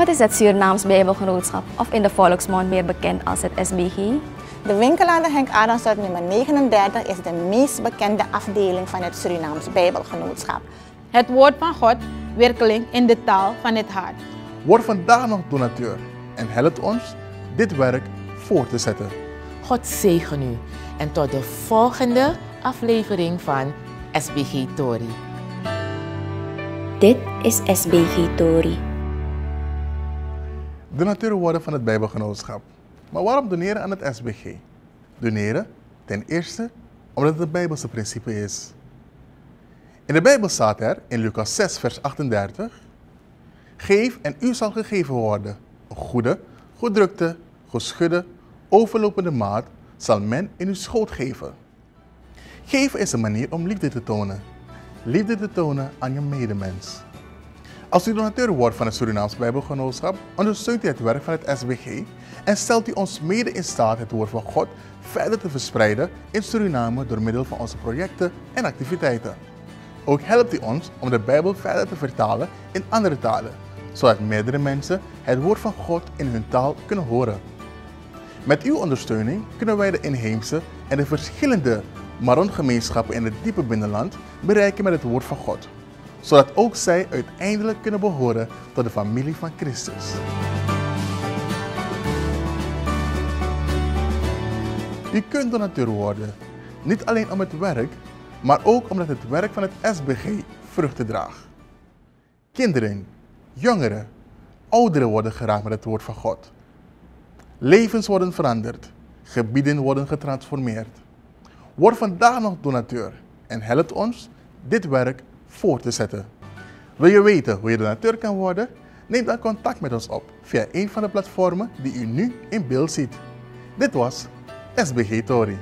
Wat is het Surinaams Bijbelgenootschap, of in de volksmond meer bekend als het SBG? De winkel aan de Henk Adamstraat nummer 39 is de meest bekende afdeling van het Surinaams Bijbelgenootschap. Het woord van God, werkelijk in de taal van het hart. Word vandaag nog donateur en helpt ons dit werk voor te zetten. God zegen u en tot de volgende aflevering van SBG Tori. Dit is SBG Tori. Donateur worden van het Bijbelgenootschap. Maar waarom doneren aan het SBG? Doneren, ten eerste, omdat het een Bijbelse principe is. In de Bijbel staat er, in Lucas 6 vers 38, geef en u zal gegeven worden. Een goede, gedrukte, geschudde, overlopende maat zal men in uw schoot geven. Geven is een manier om liefde te tonen. Liefde te tonen aan je medemens. Als u donateur wordt van het Surinaams Bijbelgenootschap, ondersteunt u het werk van het SBG en stelt u ons mede in staat het woord van God verder te verspreiden in Suriname door middel van onze projecten en activiteiten. Ook helpt u ons om de Bijbel verder te vertalen in andere talen, zodat meerdere mensen het woord van God in hun taal kunnen horen. Met uw ondersteuning kunnen wij de inheemse en de verschillende Maron-gemeenschappen in het diepe binnenland bereiken met het woord van God, zodat ook zij uiteindelijk kunnen behoren tot de familie van Christus. U kunt donateur worden, niet alleen om het werk, maar ook omdat het werk van het SBG vruchten draagt. Kinderen, jongeren, ouderen worden geraakt met het woord van God. Levens worden veranderd, gebieden worden getransformeerd. Word vandaag nog donateur en helpt ons dit werk voor te zetten. Wil je weten hoe je donateur kan worden? Neem dan contact met ons op via een van de platformen die u nu in beeld ziet. Dit was SBG Tori.